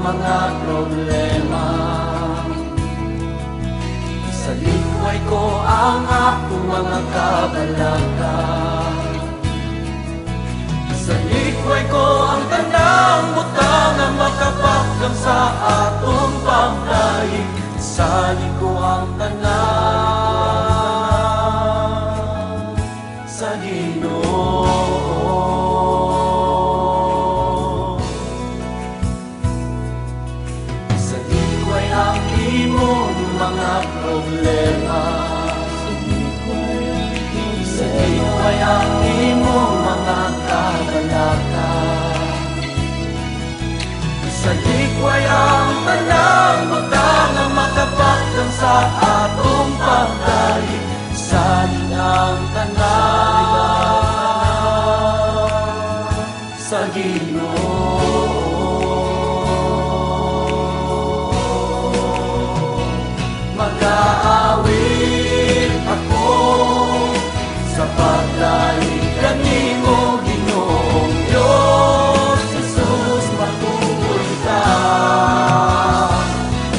mga problema. Isalikway ko ang akong mga kabalaka. Isalikway ko ang tanang butang na makapakdang sa atong pamdaig. Isali ko ang tanan sa Ginoo. Isalikway ang imong mga problema. Isalikway ang imong mga kabalaka. Isalikway ang tanang butang na makapakdang sa atong pagdaig. Isali ang tanan sa Ginoo. Mag-aawit ako sa pagdaig kanimo, Ginoong Diyos Jesus, matuloy ka.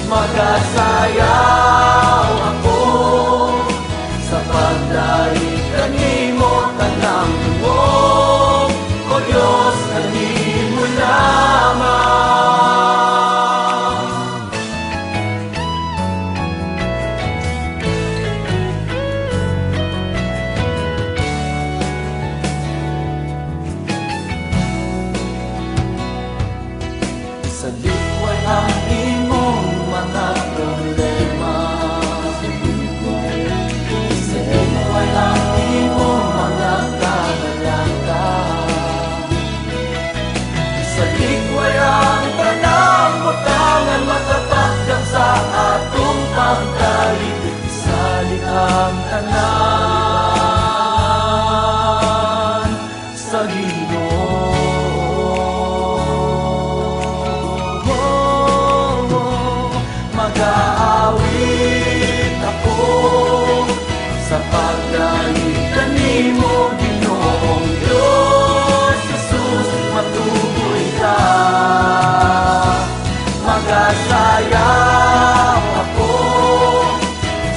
Mag-asayaw ako sa pagdaig kanimo, tanang tuwong, O Diyos, kanimo lamang. Isalikway ang imong mga problema. Isalikway ang imong mga kabalaka. Isalikway ang tanang butangan makapakdang sa atong pagdaig. Isali ang tanan sa Ginoo. Mag-aawit ako sa pagdaig kanimo, Ginoong Diyos Jesus, matuloy ka. Mag-asayaw ako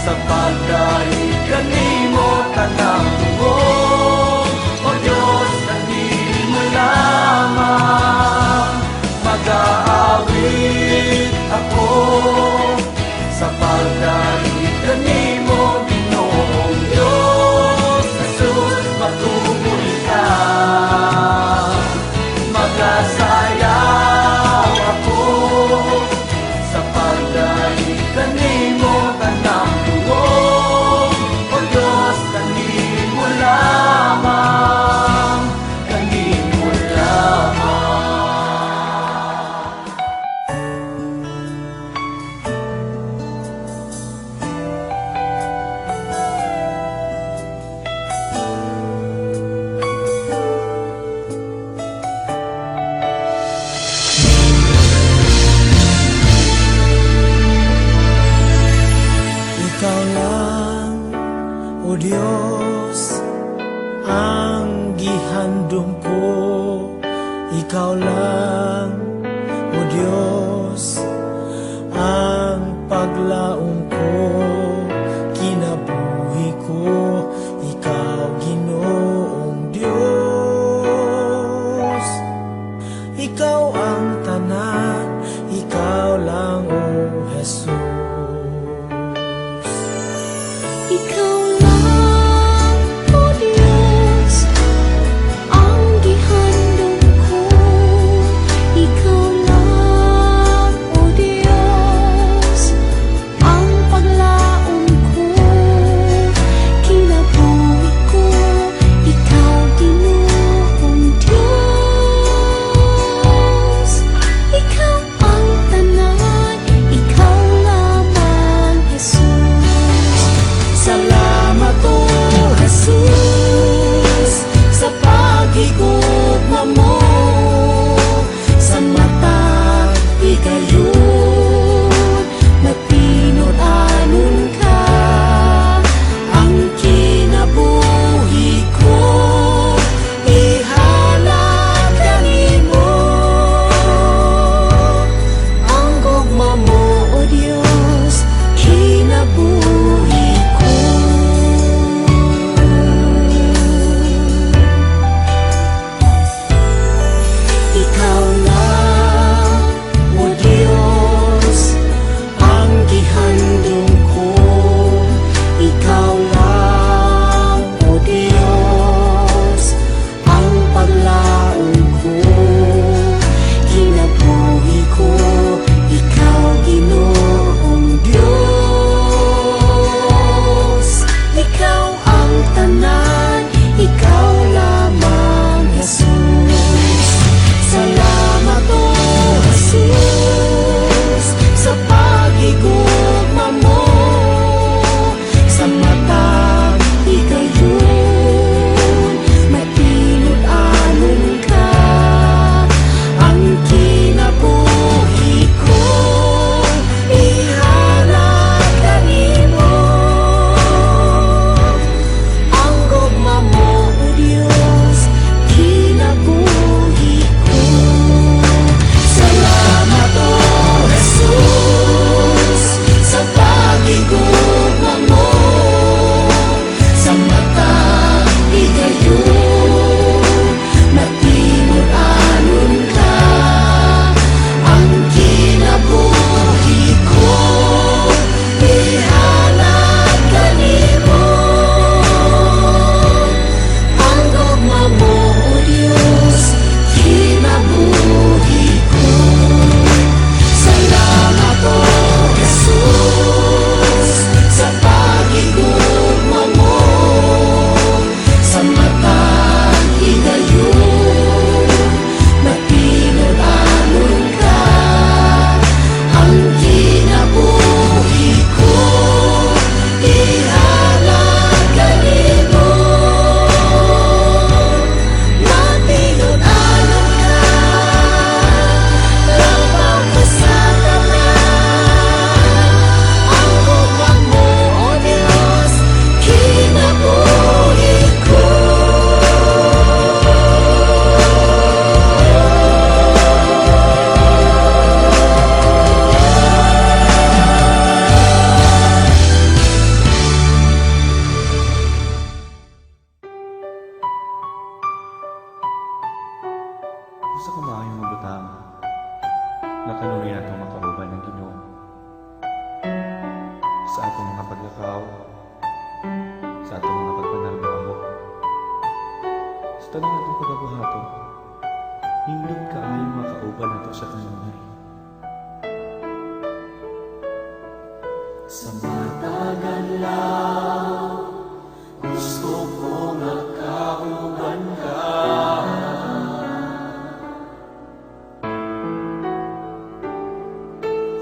sa pagdaig kanimo, tanang tuwong, O Diyos, kanimo lamang. Mag-aawit ako sa pagdaig kanimo, Ginoong Diyos Jesus, matuloy ka. Mag-asayaw ako sa pagdaig kanimo, tanang tuwong, O Diyos, kanimo lamang, kanimo lamang. Ikaw lang, O Diyos, ang gihandom ko. Ikaw lang, O Diyos, ang paglaong ko. Kinabuhi ko, Ikaw, Ginoong Diyos. Ikaw ang tanan, Ikaw lang, O Jesus. Ikaw lang, O Diyos, ang gihandom ko. Ikaw lang, O Diyos, ang paglaong Sa kumayong mabutang, nakanuwi na itong makauban ng Ginoo. Sa atong mga paglakaw, sa atong mga pagpanarbaho, sa tanong atong pagabuhato, hindot ka ayong makauban nato sa kanunay. Sa matagal lang, gusto ko nakauban ka.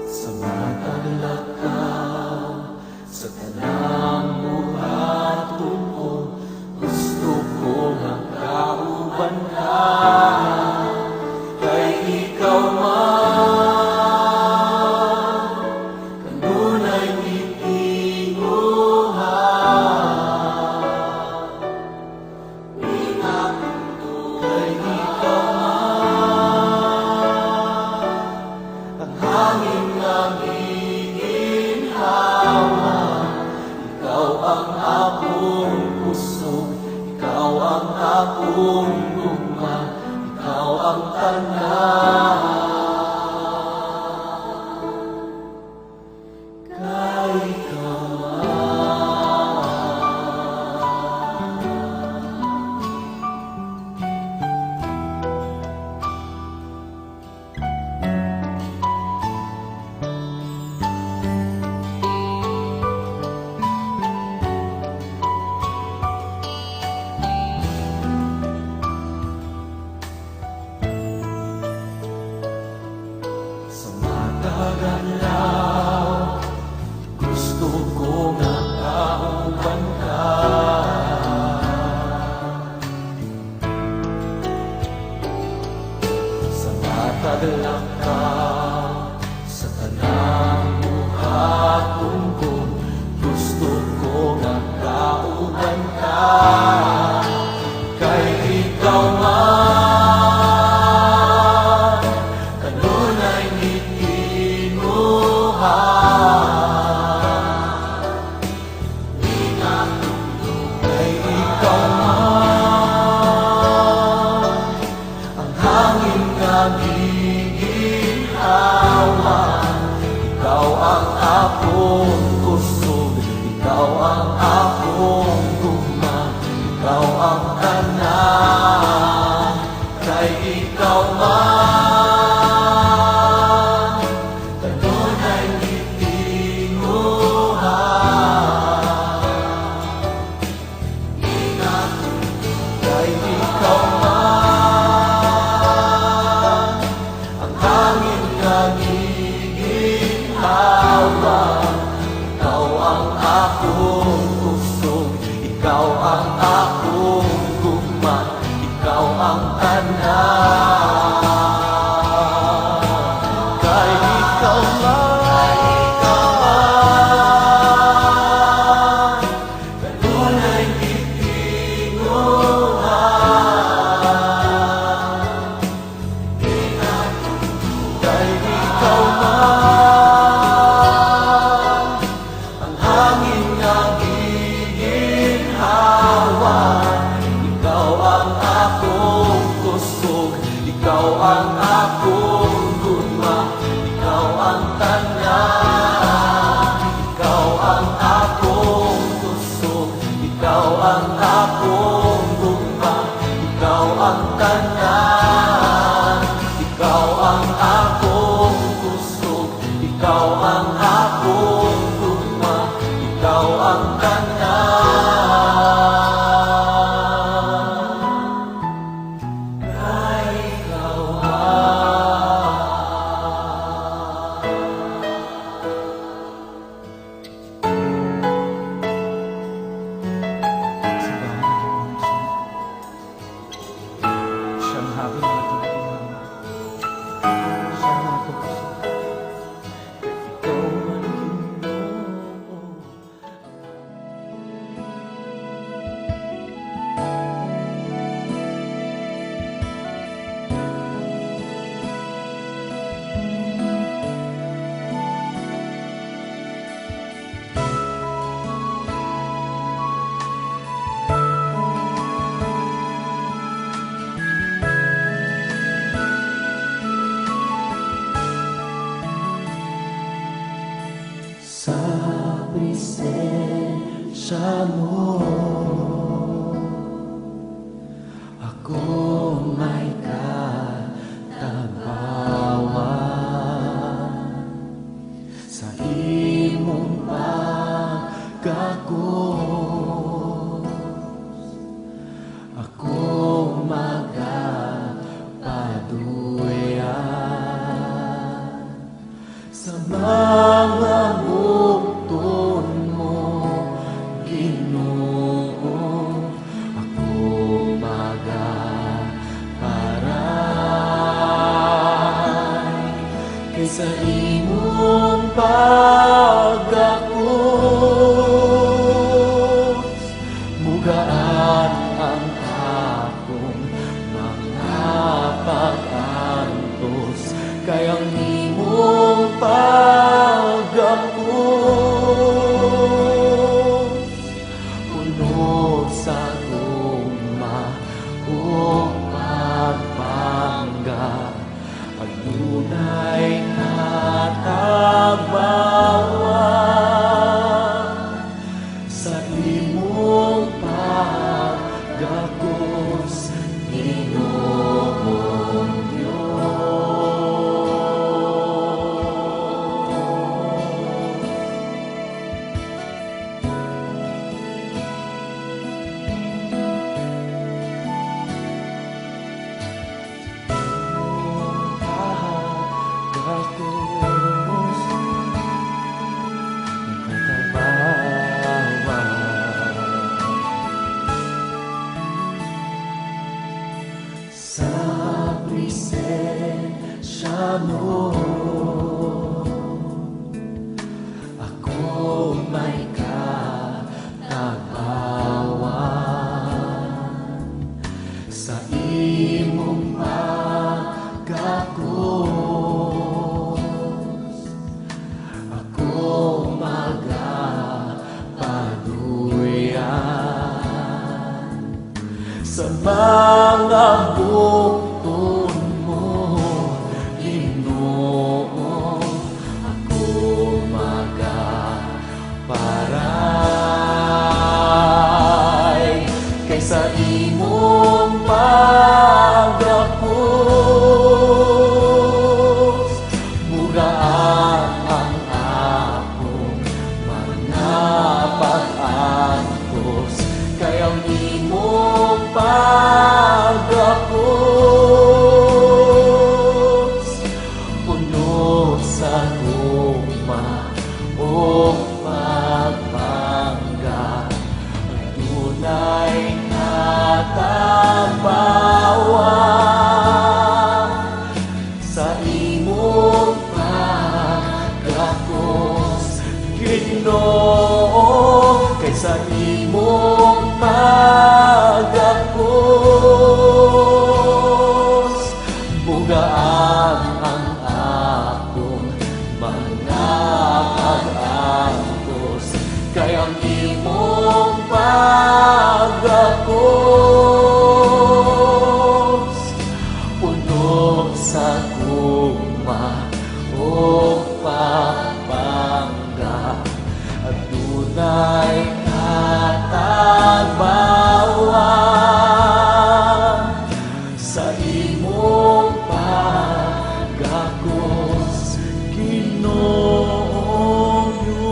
Sa matagal ka, sa tanang buhaton ko, gusto ko nakauban ka. Kay ikaw man, kanunay itinguhan. Kay ikaw man, ang hangin nga giginhawa. Ikaw ang akong puso, ikaw ang akong gugma, ikaw ang tanan. Kay ikaw sa matagal lang, gusto ko nakauban ka. Sa matagal ka, sa tanang buhaton ko, gusto ko nakauban ka. Kay ikaw man, kanunay itinguhan. Kay ikaw man, ang hangin nga giginhawa. Ikaw ang akong kusog, ikaw ang akong gugma, ikaw ang tanan. Kay ikaw man, kanunay itinguhan. Kay ikaw man, ang hangin nga giginhawa. Ikaw ang akong kusog, ikaw ang akong gugma, ikaw ang tanan. Kay ikaw man, kanunay itinguhan. Kay ikaw man, ang hangin nga giginhawa. Ikaw ang akong kusog, ikaw ang akong gugma, ikaw ang tanan. Ikaw ang akong kusog, ikaw ang akong gugma, ikaw ang tanan. Ikaw ang akong kusog, ikaw ang akong gugma, ikaw ang tanan. Kay ikaw sa bahay ng siyang hapon na itong tinama, siyang akong puso. Kay ikaw man Ginoo. siya mo. Ako may katabawan sa imong pagkakos. Ako magapaduyan sa mga bukton mo, Ginoo. Ako magaparay kaysa imong pagkakos. Mugaan ang akong mga pag-antos, kayang imong pagkakos. Puno sa guma o pagpangga, adunay katabawan sa imong pagkakos, Ginoong pagkakos, nagkatabawan sa presensya mo. Ako may katabawan sa imong pagkakos. Ako magapaduyan sa mga bukton mo, Ginoo. Ako magaparay kaysa imong pagkakos. Mugaan ang akong mga pag-antos, kayang imong pagkakos. Puno sa guma o pagpangga, adunay katabawan sa imong pagkakos, Ginoo. Kaysa imong pagkakos, bugaan ang akong mga pag-antos, kayang imong pagkakos. Puno sa guma o pagpangga, adunay katabawan sa imong pagkakos, Ginoong Diyos.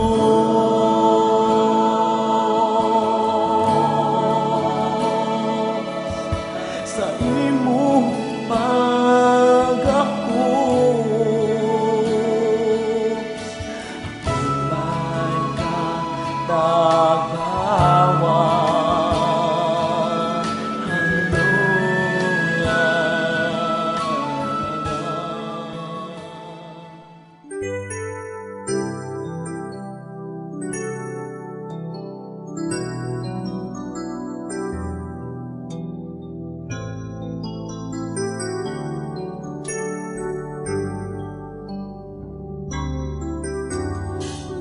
Sa imong pagkakos, ako may katabawan.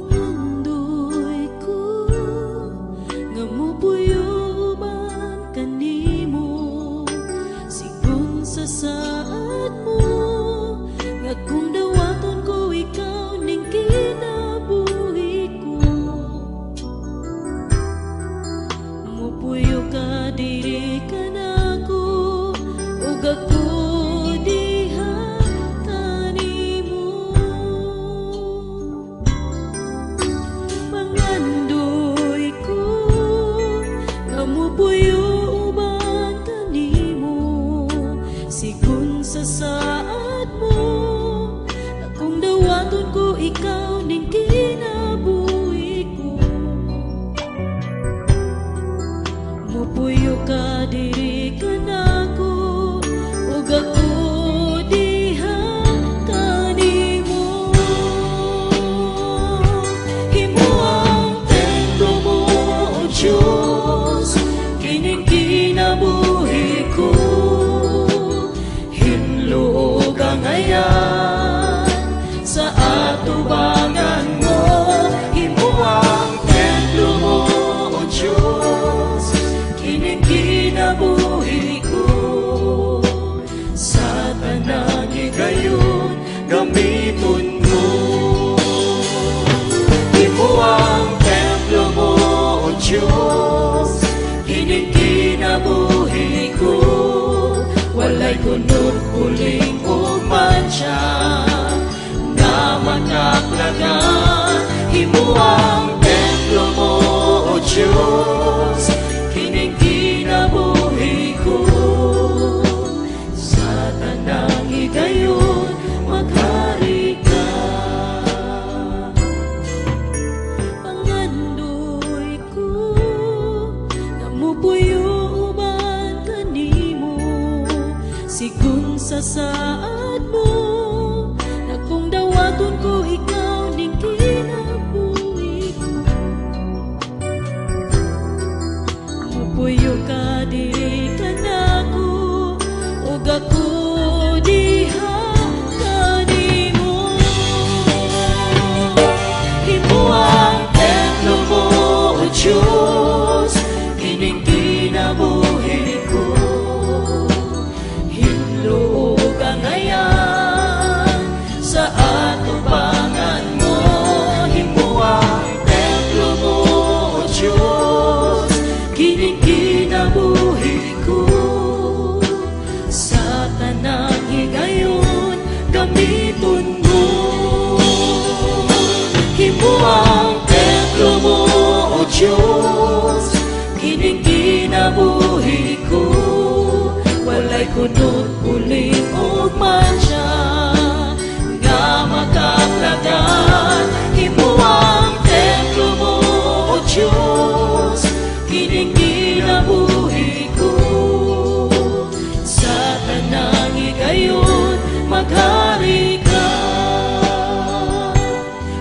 Mundo'y ko nga mupuyuban kanimo, sigon sa saad mo, nga kung dawaton ko ikaw ning kinabuhi ko. sigun sa saad mo. Akong dawaton ko ikaw ning kinabuhi ko. Mupuyo ka diri ka nako, ug ako diha kanimo. Himo ang templo mo, O Diyos, kining kinabuhi ko. Hinluog ang ayan sa atubangan mo. Himo ang templo mo, O Diyos, kining kinabuhi ko. Sa tanang higayon, gamiton mo. Himo ang templo mo, O Diyos, kining kinabuhi ko. Walay kunod uling o mancha na makaplagan. Himo ang templo mo, O Diyos, kining kinabuhi ko. Sa tanang higayon, maghari ka. Pangandoy ko, namupuyo uban kanimo. Sigun sa saad mo, na kung dawaton ko ikaw ning kinabuhi ko. Mupuyo ka diri ka nako, ug ako diha kanimo. Himo ang templo mo, O Diyos, kining kinabuhi ko. Hinluog ang ayan sa atubangan mo. Himo ang templo mo, O Diyos, kining kinabuhi ko. Sa tanang higayon, gamiton mo. Himo ang templo mo, O Diyos, kining kinabuhi ko. Walay kunod uling o mancha nga makaplagan. Himo ang templo mo, O Diyos, kining kinabuhi ko. Sa tanang higayon, maghari ka.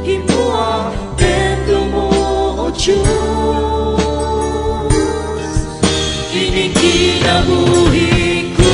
Himo ang templo mo, O Diyos, kining kinabuhi ko.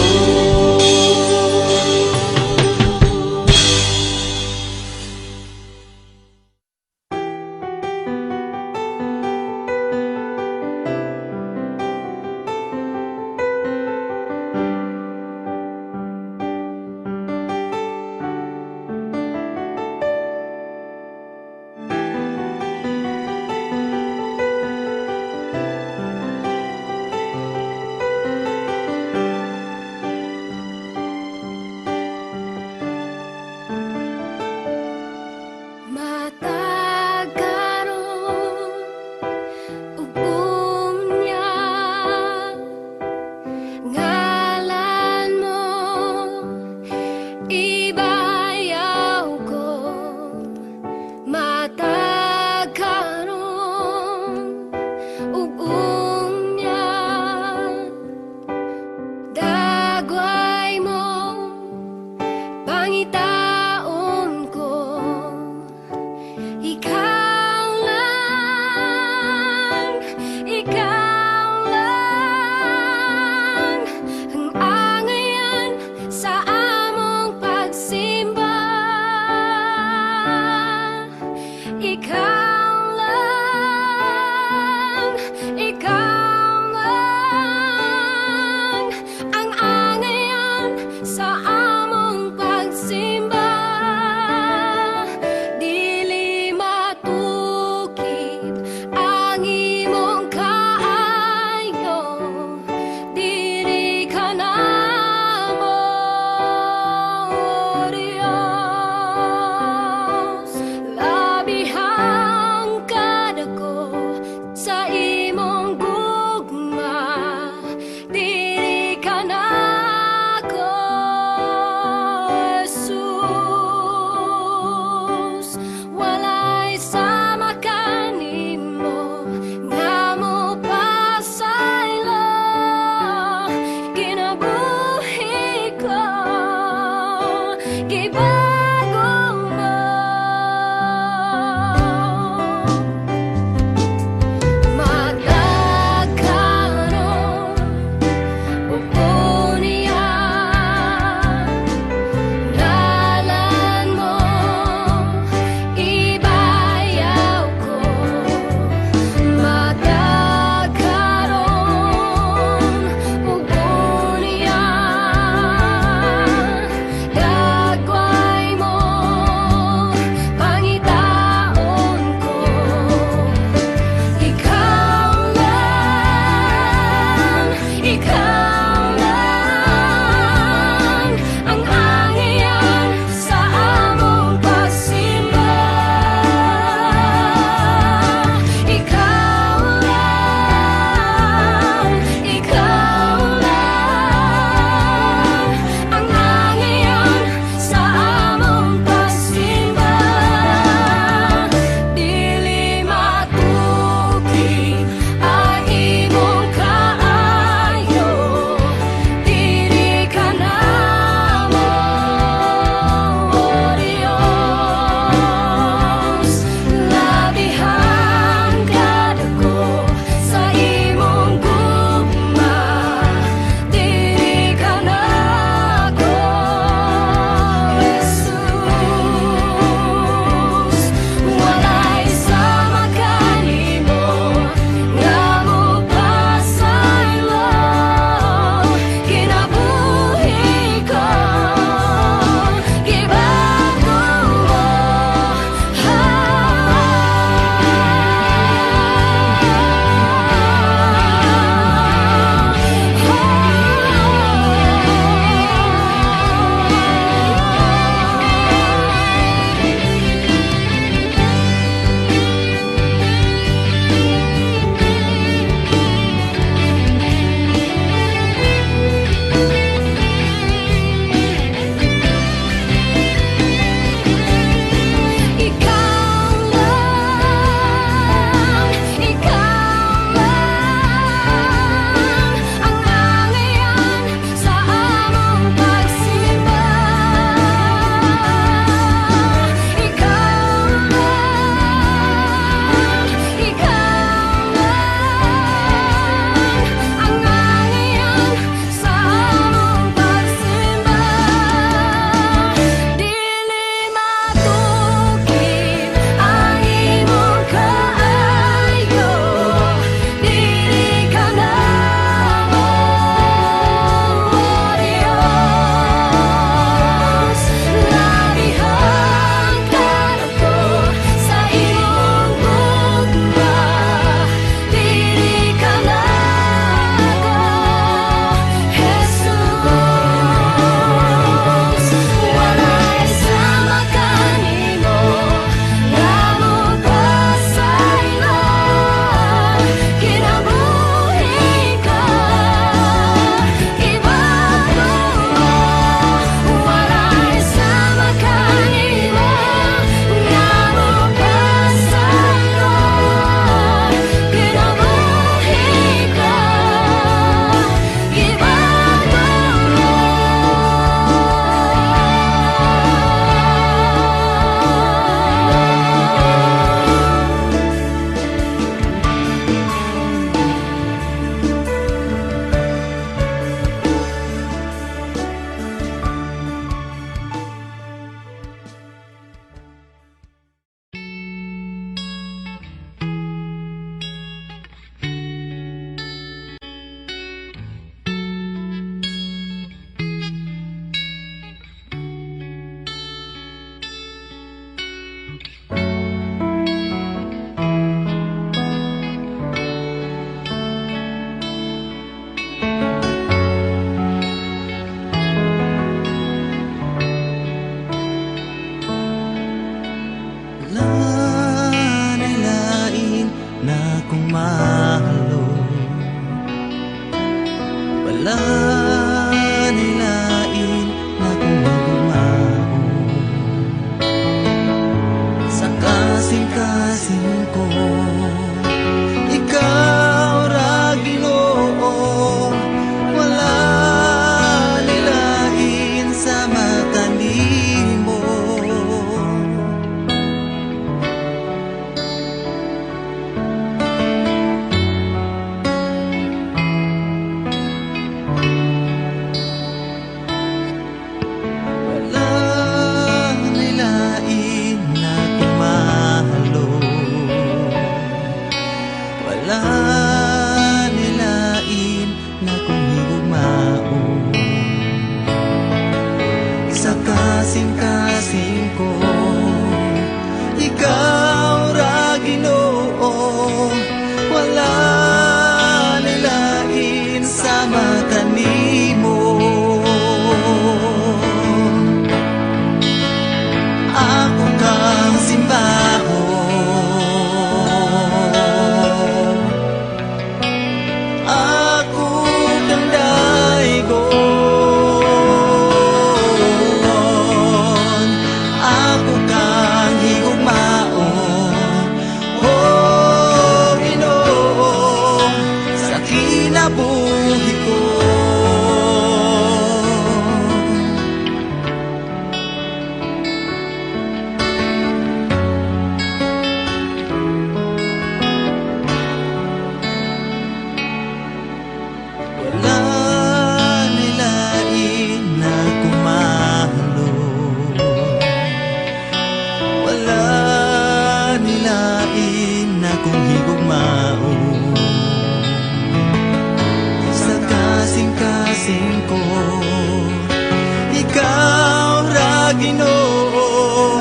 Ginoo,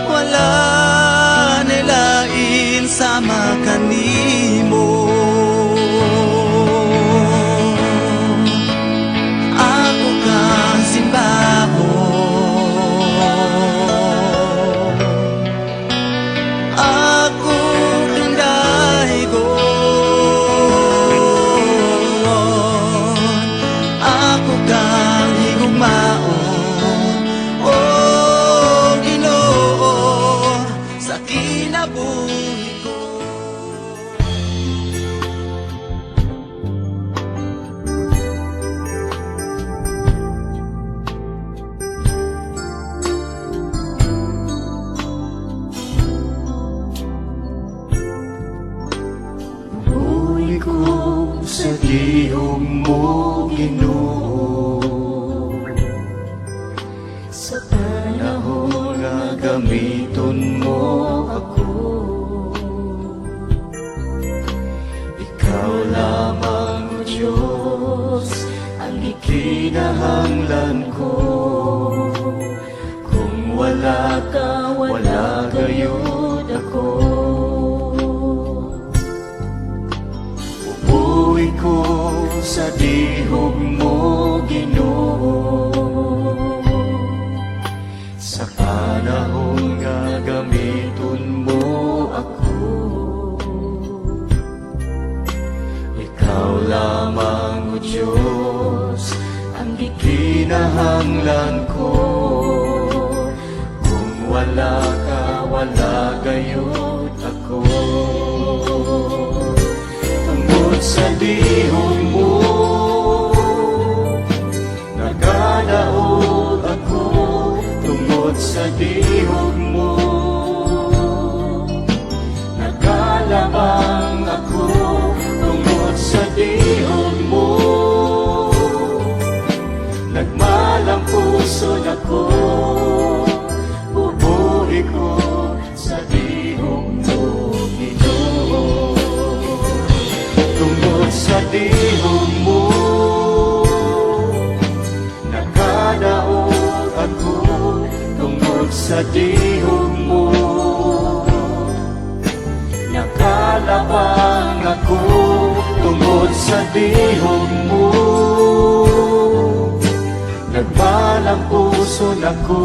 wala nilain sama kanimo. Ako kang simbahon, ako kang daigon, ako kang higugmaon, o Ginoo, sa kinabuhi ko. Buhay ko sa dihog mo, Ginoo, sa panahon nga gamiton mo ako. Ikaw lamang, O Diyos, ang ikinahanglan ko. Kung wala ka, wala gayud ako. Ubuhi ko sa dihog mo, Ginoo, sa panahon nga gamiton mo ako. Ikaw lamang, O Diyos, ang ikinahanglan ko. Kung wala ka, wala gayud ako. Tungkol sa dihog mo, nagkadaog ako. Tungkol sa dihog mo, nagkalabang ako. Tungkol sa dihog mo, nagmalang puso ako. Bubuhi ko sa dihog mo, Ginoo. Tungkol sa dihog mo, nakadaog ako. Tungkol sa dihog mo, nakalabang ako. Tungkol sa dihog mo, nagbalang puso ako.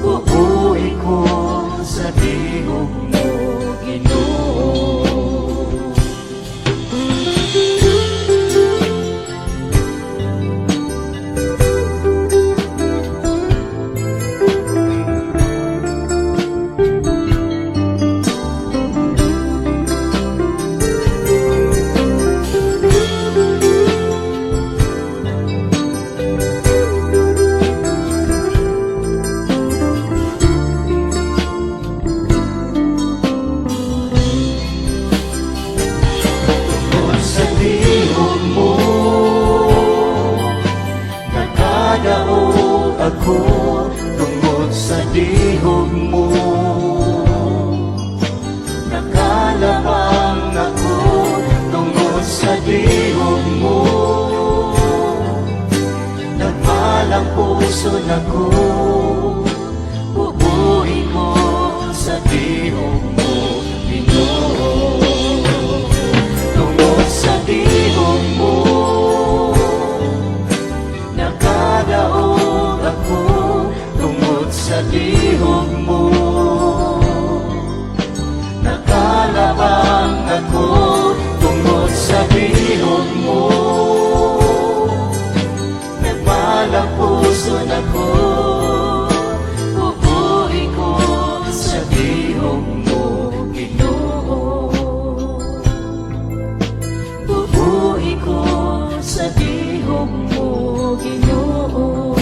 Bubuhi ko sa dihog mo, Ginoo. Nakadaog ako tungkol sa dihog mo, nakalabang ako tungkol sa dihog mo, nagmalang puso ako. Bubuhi ko sa dihog mo, Ginoo. Tungkol sa dihog mo, nakadaog ako. Tungkol sa dihog mo, nakalabang ako. Tungkol sa dihog mo, nagmalang puso ako. Bubuhi ko sa dihog mo, Ginoo. Bubuhi ko sa dihog mo, Ginoo.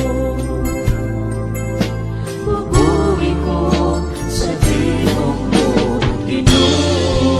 Bubuhi ko sa dihog mo, Ginoo.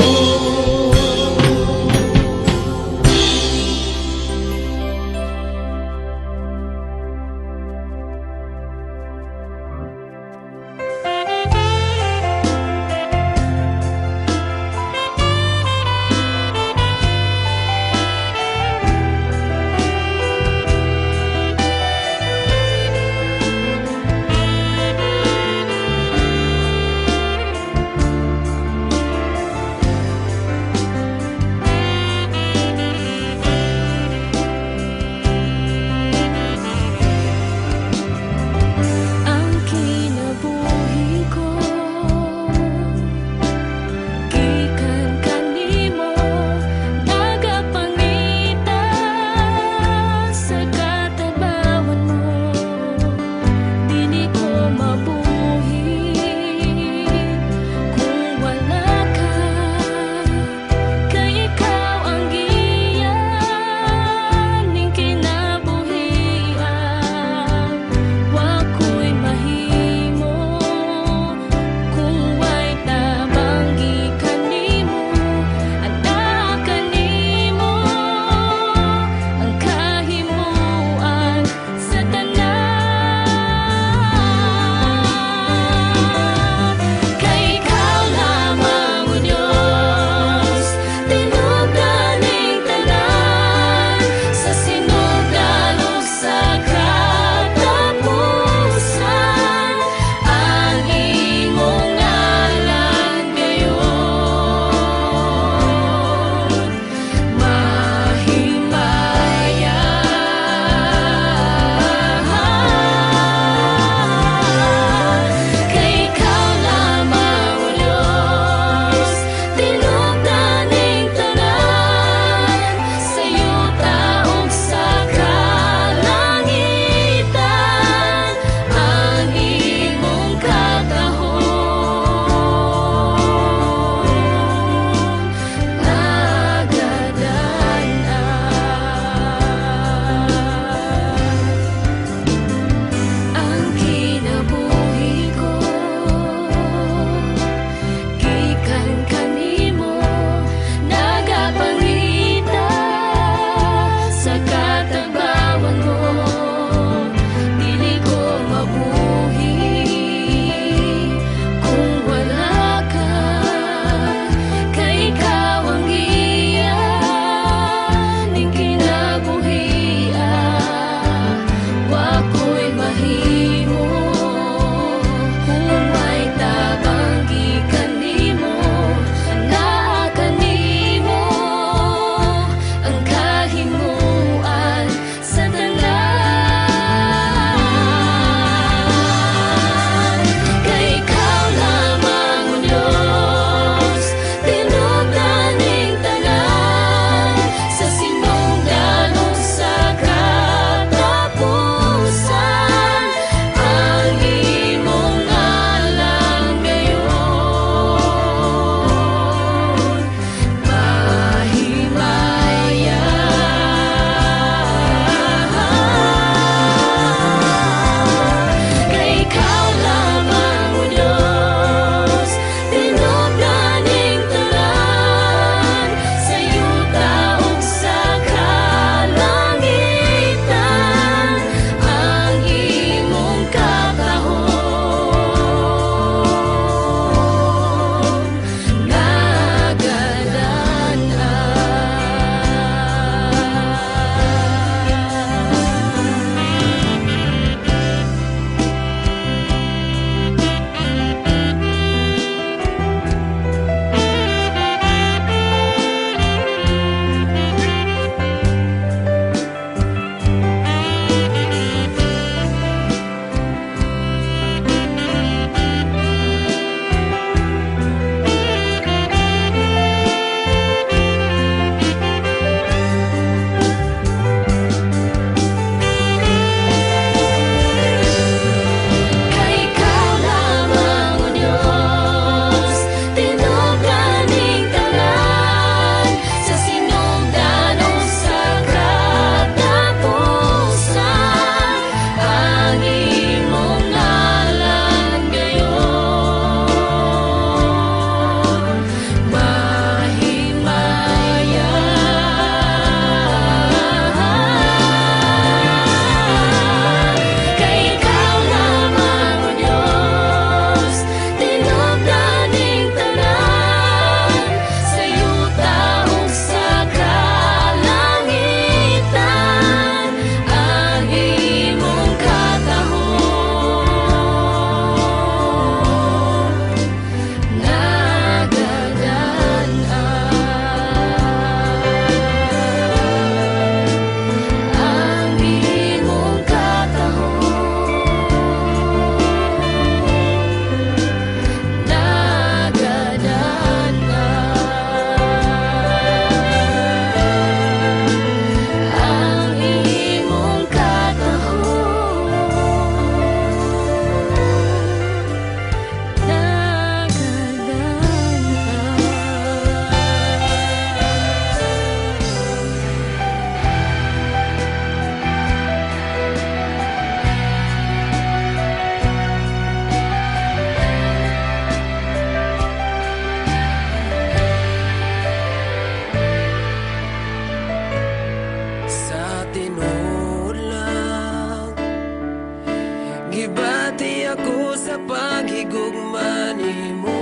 Gibati ako sa paghigugma nimo,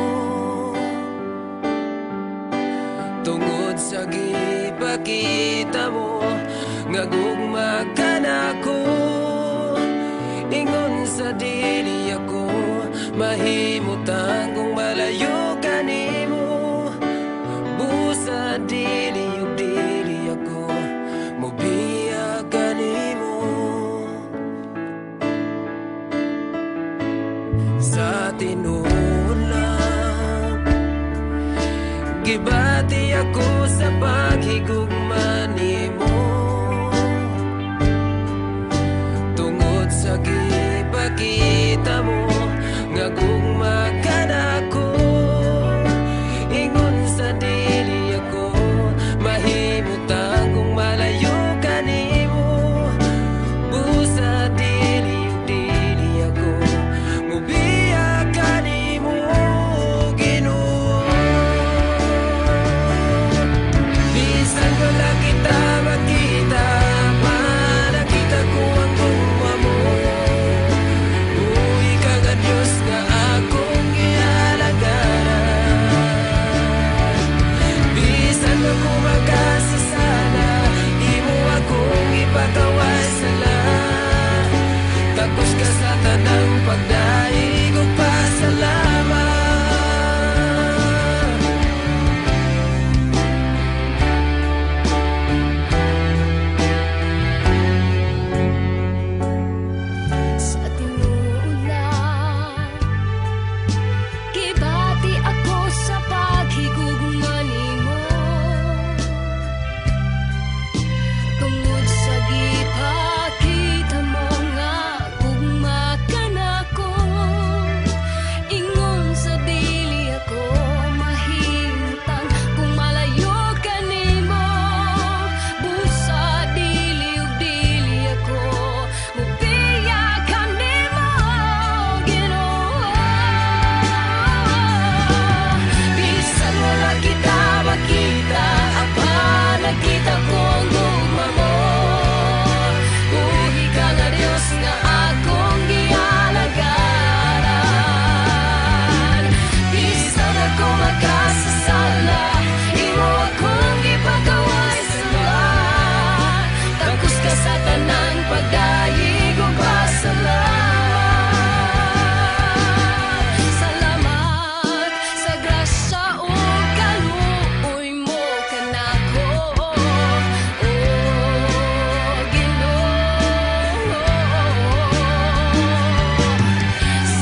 tungod sa gipakita mo nga gugma ka nako. Ingon sa dili ako mahimutang kung malayo ka nimo. Busa dili ug dili ako mobiya ka nimo. Sa tinuod lang gibati ako sa paghigugma nimo, tungod sa gipakita mo nga gugma ka nako. Ingon sa dili ako mahimutang kung malayo ka nimo. Busa dili ug dili ako mobiya ka nimo, Ginoo. Bisan ko lang kita makita, nakita ko ang gugma mo. Uy ka nga Diyos nga akong gihalagaran. Bisan mo ko makasasala, imo akong ipatawad sala. Tapos ka sa tanang pagdaig ug pasalamat. Sa tinuod lang gibati ako sa paghigugma nimo, tungod sa gipakita mo nga gugma ka nako. Ingon sa dili ako mahimutang kung malayo ka nimo. Busa dili ug dili ako mobiya ka nimo, Ginoo. Bisan wala kita makita, apa nakita ko ang gugma mo. Buhi ka nga Diyos nga akong gihalagaran. Bisan ako makasasala, imo akong ipagaway sala. Tapos ka sa tanang pagdaig ug pasalamat. Salamat sa grasya ug kaluoy mo kanako, oh Ginoo.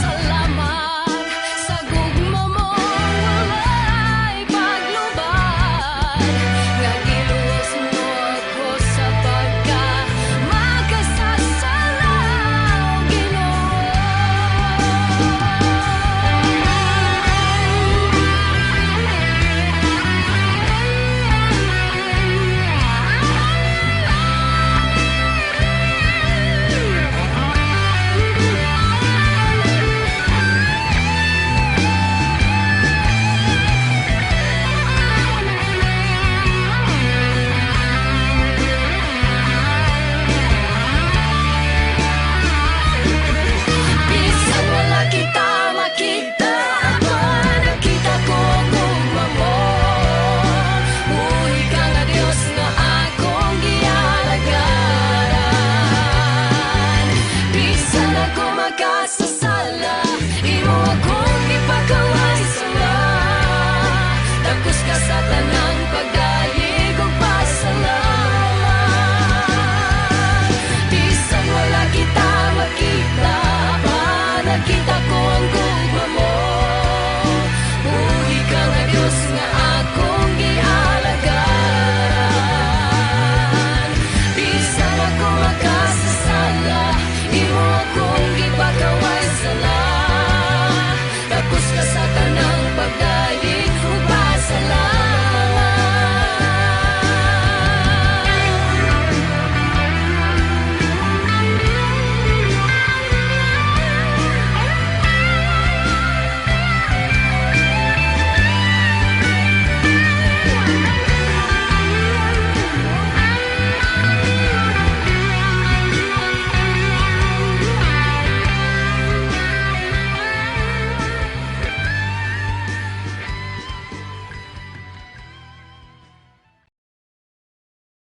Salamat sa gugma mo walay paglubad, nga giluwas mo ako sa pagka makasasala, bisan wala kita makita, apa nakita ko ang gugma mo. Buhi ka nga Diyos nga akong gihalagaran. Bisan ako makasasala,